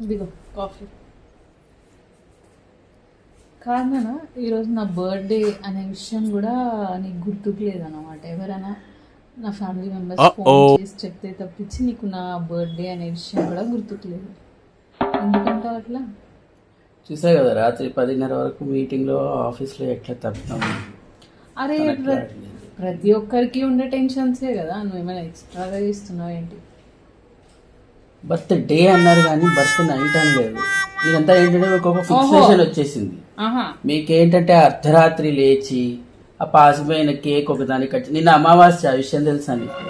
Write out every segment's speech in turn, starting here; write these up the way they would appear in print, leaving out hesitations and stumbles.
ఇదిగో కాఫీ. కాదనా ఈరోజు నా బర్త్డే అనే విషయం కూడా నీకు గుర్తుకు లేదన్నమాట. ఎవరైనా నా ఫ్యామిలీ మెంబర్స్ ఫోన్ చేసి చెప్తే తప్పించి నీకు నా బర్త్డే అనే విషయం కూడా గుర్తుకు లేదు. ఎందుకంటావు అట్లా? చూసా కదా రాత్రి 10:30 వరకు మీటింగ్లో ఆఫీస్లో ఎట్లా తప్పినాము. అరే ప్రతి ఒక్కరికి ఉండే టెన్షన్సే కదా, నువ్వేమైనా ఎక్స్ట్రాగా చేస్తున్నావు ఏంటి? బర్త్ డే అన్నారు కానీ బర్త్ నైట్ అని లేదు. ఇదంతా ఏంటంటే ఒక్కొక్క ఫిక్సేషన్ వచ్చేసింది. మీకేంటంటే అర్ధరాత్రి లేచి ఆ పాసిపోయిన కేక్ ఒకదాన్ని కట్ నిన్న అమావాస్య, ఆ విషయం తెలుసా నీకు?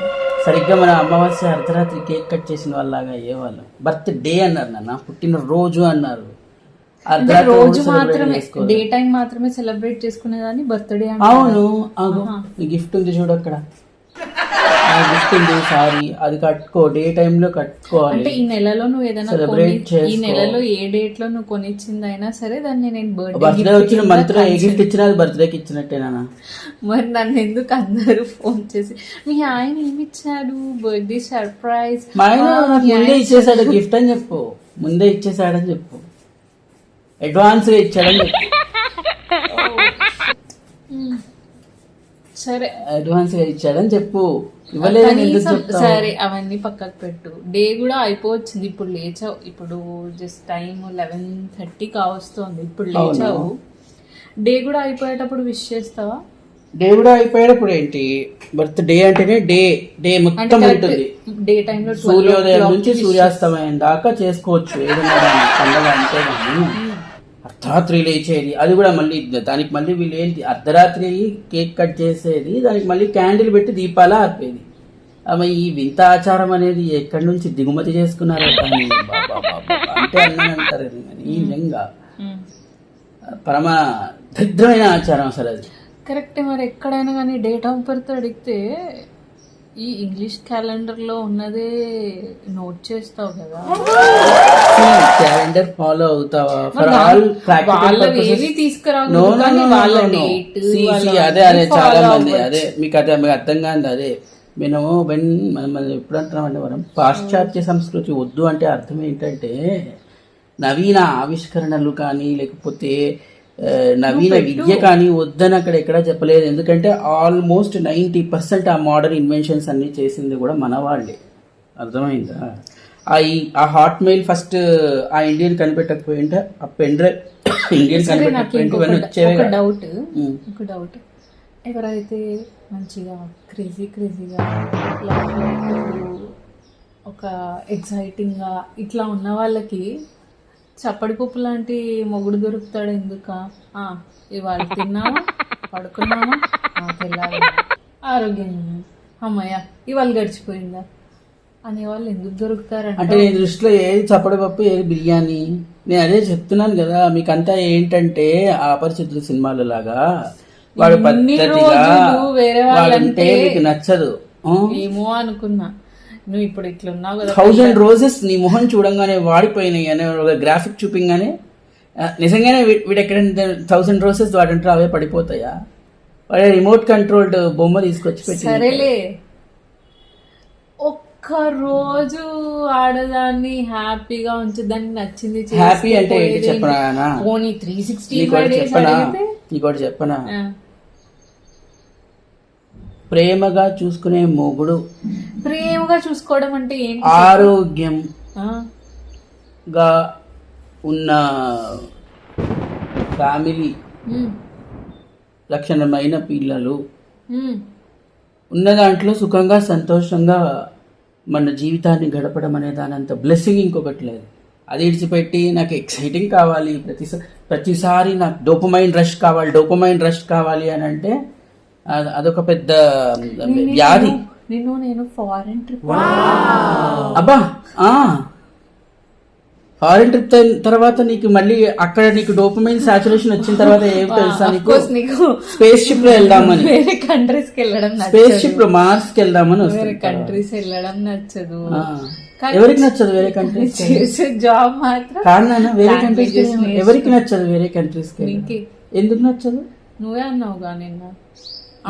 సరిగ్గా మన అమావాస్య అర్ధరాత్రి కేక్ కట్ చేసిన వాళ్ళలాగా అయ్యేవాళ్ళం. బర్త్ డే అన్నారు, నాన్న పుట్టిన రోజు అన్నారు. రోజు మాత్రమే, డే టైం మాత్రమే సెలబ్రేట్ చేసుకునేదాన్ని బర్త్డే. అవును, గిఫ్ట్ ఉంది చూడు అక్కడ, గిఫ్ట్ ఉంది. సారీ, అది కట్టుకో, డే టైమ్ లో కట్టుకోవాలి. అంటే ఈ నెలలో నువ్వు ఏదైనా సెలబ్రేట్ చేసుకో. ఈ నెలలో ఏ డేట్ లో నువ్వు కొనిచ్చింది అయినా సరే దాన్ని నేను బర్త్డే వచ్చిన మంత్ లో ఏ గిఫ్ట్ ఇచ్చినా అది బర్త్డేకి ఇచ్చినట్టేనా? మరి నన్ను ఎందుకు అందరూ ఫోన్ చేసి మీ ఆయన ఏమి ఇచ్చాడు బర్త్డే సర్ప్రైజ్? మా ఆయన ముందే ఇచ్చేసాడు గిఫ్ట్ అని చెప్పు, ముందే ఇచ్చేసాడని చెప్పు, అడ్వాన్స్ గా ఇచ్చాడని చెప్పు. సరే అడ్వాన్స్ గా ఇచ్చాడని చెప్పు. ఇవ్వలేదని ఎందుకు చెప్తావు? సరే అవన్నీ పక్కకు పెట్టు. డే కూడా అయిపోవచ్చింది, ఇప్పుడు లేచావు. ఇప్పుడు జస్ట్ టైం 11:30 కావస్తోంది, ఇప్పుడు లేచావు. డే కూడా అయిపోయేటప్పుడు విష్ చేస్తావా? డే కూడా అయిపోయేటప్పుడు ఏంటి, బర్త్ డే అంటేనే డే డే మొత్తం ఉంటుంది. డే టైంలో సూర్యోదయం నుంచి సూర్యాస్తమయం దాకా చేసుకోవచ్చు ఏదైనా పండుగ అంటే. కానీ అర్ధరాత్రి లేచేది, అది కూడా మళ్ళీ దానికి మళ్ళీ వీళ్ళు ఏంటి అర్ధరాత్రి కేక్ కట్ చేసేది, దానికి మళ్ళీ క్యాండిల్ పెట్టి దీపాల ఆర్పేది. ఈ వింత ఆచారం అనేది ఎక్కడి నుంచి దిగుమతి చేసుకున్నారో కానీ అంటే అన్నానంటారు. ఈ విధంగా పరమ దరిద్రమైన ఆచారం అసలు అది. కరెక్టే. మరి ఎక్కడైనా కానీ డేట్ ఆఫ్ బర్త్ అడిగితే ఈ ఇంగ్లీష్ క్యాలెండర్ లో ఉన్నదే నోట్ చేస్తావు కదా, క్యాలెండర్ ఫాలో అవుతావా? అదే అదే చాలా మంది అదే మీకు అర్థం కాదు. అదే మేము మనం ఎప్పుడు అంటున్నామంటే మనం పాశ్చాత్య సంస్కృతి వద్దు అంటే అర్థం ఏంటంటే నవీన ఆవిష్కరణలు కానీ లేకపోతే నవీన విద్య కానీ వద్దని అక్కడ ఎక్కడా చెప్పలేదు. ఎందుకంటే ఆల్మోస్ట్ 90% ఆ మోడర్న్ ఇన్వెన్షన్స్ అన్ని చేసింది కూడా మన వాళ్ళే. అర్థమైందా? ఆ హాట్ మెయిల్ ఫస్ట్ ఆ ఇండియన్ కనిపెట్టకపోయింటే ఆ పెన్ డ్రైవ్ ఇండియన్ కనిపెట్టకపోయింటే ఒక డౌట్, ఎవరైతే మంచిగా క్రేజీగా ఒక ఎక్సైటింగ్గా ఇట్లా ఉన్న వాళ్ళకి చప్పడి పప్పు లాంటి మొగుడు దొరుకుతాడు. ఎందుక? ఇవాళ తిన్నామా, పడుకున్నామా, తెల్లాలి, ఆరోగ్యం, అమ్మయ్య ఇవాళ గడిచిపోయిందా అనేవాళ్ళు ఎందుకు దొరుకుతారంటే, అంటే నీ దృష్టిలో ఏది చప్పడి పప్పు ఏది బిర్యానీ? నేను అదే చెప్తున్నాను కదా, మీకంతా ఏంటంటే అపరిచితుల సినిమాల లాగా వాడు పద్ధతిగా వేరే వాళ్ళంటే మీకు నచ్చదు ఏమో అనుకున్నా. నువ్వు ఇప్పుడు ఇట్లున్నావు కదా, 1000 రోజెస్ నీ మొహం చూడంగానే వాడిపోయినాయి అనే ఒక గ్రాఫిక్ చూపింగానే నిజంగానే వీడు ఎక్కడ 1000 రోజెస్ వాడంటారు అవే పడిపోతాయా? వాడే రిమోట్ కంట్రోల్డ్ బొమ్మ తీసుకొచ్చి పెట్టి. సరేలే, ఒక్క రోజు ఆడదాన్ని హ్యాపీగా ఉంచదానికి నచ్చింది హ్యాపీ అంటే ఏంటి చెప్పనా? పోనీ 365 days నీకోటి చెప్పనా? ప్రేమగా చూసుకునే మొగుడు, ప్రేమగా చూసుకోవడం అంటే ఏంటి? ఆరోగ్యంగా ఉన్న ఫ్యామిలీ, లక్షణమైన పిల్లలు ఉన్న దాంట్లో సుఖంగా సంతోషంగా మన జీవితాన్ని గడపడం అనే దాని అంత బ్లెస్సింగ్ ఇంకొకటి లేదు. అది ఇడిచిపెట్టి నాకు ఎక్సైటింగ్ కావాలి, ప్రతిసారి నాకు డోపమైన్ రష్ కావాలి అని అంటే అదొక పెద్ద వ్యాధి. నేను ఫారెన్ ట్రిప్, అబ్బా ఫారెన్ ట్రిప్ తర్వాత నీకు మళ్ళీ అక్కడ నీకు డోపమైన్ సాచురేషన్ వచ్చిన తర్వాత ఏమి తెలుసా నీకు? స్పేస్ షిప్ లో వెళ్దామని, వేరే కంట్రీస్ కి వెళ్ళడం, స్పేస్ షిప్ లో మార్స్ కి వెళ్దామని, వేరే కంట్రీస్ వెళ్ళడం నచ్చదు. ఎవరికి నచ్చదు వేరే కంట్రీస్? జాబ్ మాత్రం కారణం వేరే కంట్రీస్ ఎవరికి నచ్చదు? వేరే కంట్రీస్ కి ఎందుకు నచ్చదు? నువ్వే అన్నావుగా నిన్న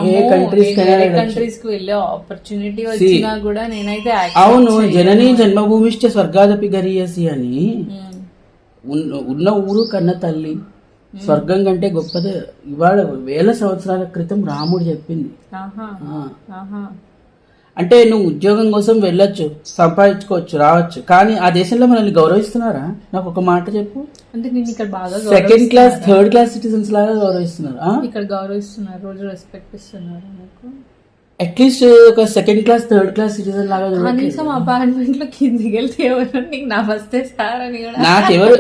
ఏ కంట్రీస్ కి వెళ్ళే ఆపర్చునిటీ వచ్చినా కూడా నేనైతే అవును జననీ జన్మభూమిష్ట స్వర్గాదపి గరీయసి అని ఉన్న ఊరు కన్న తల్లి, స్వర్గం కంటే గొప్పది. ఇవాళ 1000 సంవత్సరాల క్రితం రాముడు చెప్పింది. ఆహా ఆ. ఆహా. అంటే నువ్వు ఉద్యోగం కోసం వెళ్ళొచ్చు, సంపాదించుకోవచ్చు, రావచ్చు, కానీ ఆ దేశంలో మనల్ని గౌరవిస్తున్నారా? నాకు ఒక మాట చెప్పు. అంటే నేను ఇక్కడ బాగా second class, third class citizens లాగా గౌరవిస్తున్నారు. ఇక్కడ గౌరవిస్తున్నారు, రోజు రెస్పెక్ట్ ఇస్తున్నారు నాకు. అట్లీస్ట్ ఒక second class, third class citizen లాగా కనీసం అపార్ట్మెంట్ లో కిందికి వెళ్తే ఎవరు నీకు నమస్తే సార్ అని కూడా నాకెవరు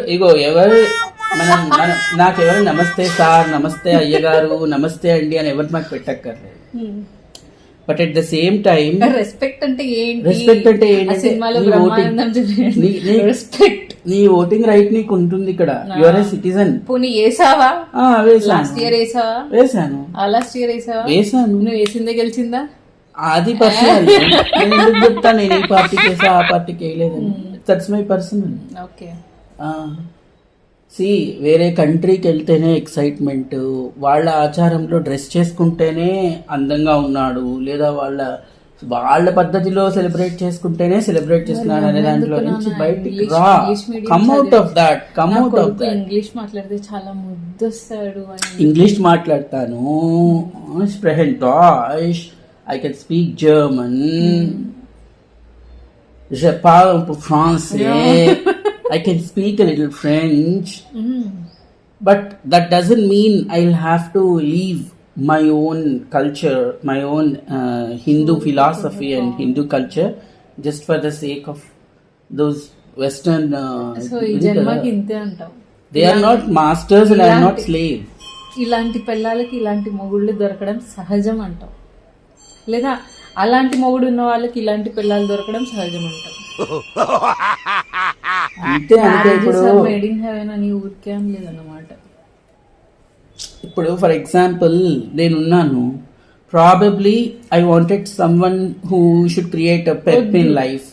నాకెవరు నమస్తే సార్, నమస్తే అయ్యగారు, నమస్తే అండి అని ఎవరు నాకు పెట్టక్కర్లేదు. But at the same time respect అంటే ఏంటి? రెస్పెక్ట్ అంటే ఏంటంటే సినిమాలో బ్రహ్మానందం రెస్పెక్ట్, నీ ఓటింగ్ రైట్ నీకు ఉంటుంది ఇక్కడ. Your a citizen. పోనీ వేసావా? లాస్ట్ ఇయర్ వేసావా? వేసాను. లాస్ట్ ఇయర్ వేసావా? వేసాను. నువ్వు వేసిందే గెలిచిందా? అది పర్సనల్. నేను ఎందుకు చెప్తాను నేను ఈ పార్టీకి వేసా ఆ పార్టీకి వేయలేదని? That's my personal. ఓకే. వేరే కంట్రీకి వెళ్తేనే ఎక్సైట్మెంట్, వాళ్ళ ఆచారంలో డ్రెస్ చేసుకుంటేనే అందంగా ఉన్నాడు, లేదా వాళ్ళ పద్ధతిలో సెలబ్రేట్ చేసుకుంటేనే సెలబ్రేట్ చేస్తున్నాడు అనే దాంట్లో నుంచి బయటికి రా. Come out of that. English మాట్లాడితే చాలా ముద్దొస్తాడు. ఇంగ్లీష్ మాట్లాడతాను, స్ప్రెహెన్ డాష్, I can speak German, je parle un peu français, I can speak a little French, but that doesn't mean I'll have to leave my own culture, my own Hindu philosophy and Hindu culture just for the sake of those Western. So ఈ జన్మకి ఇంతే అంటావు. They are not masters and I am not slave. ఇలాంటి పిల్లలకి ఇలాంటి మొగుళ్ళు దొరకడం సహజం అంటావు, లేదా అలాంటి మొగుడు ఉన్న వాళ్ళకి ఇలాంటి పిల్లలు దొరకడం సహజం అంటావు. అంతే. అంటే ఇప్పుడు మేడ్ ఇన్ హెవెన్ అని ఊరికేం లేదన్నమాట. ఇప్పుడు ఫర్ ఎగ్జాంపుల్ నేనున్నాను, probably I wanted someone who should create a pep in life,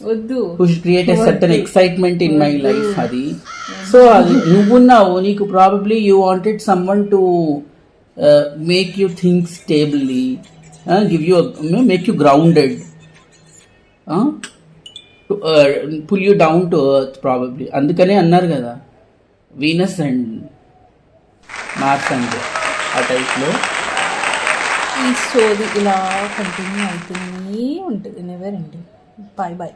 who should create a certain excitement in my life. అది సో అది నువ్వున్నావు, నీకు probably you wanted someone to make you think stably, give you make you grounded, to pull you down to earth probably. అందుకనే అన్నారు కదా Venus and Mars అంటే ఆ టైప్లో. ఈ స్టోరీ ఇలా కంటిన్యూ అవుతూనే ఉంటుంది, నెవర్ ఎండింగ్. Bye bye.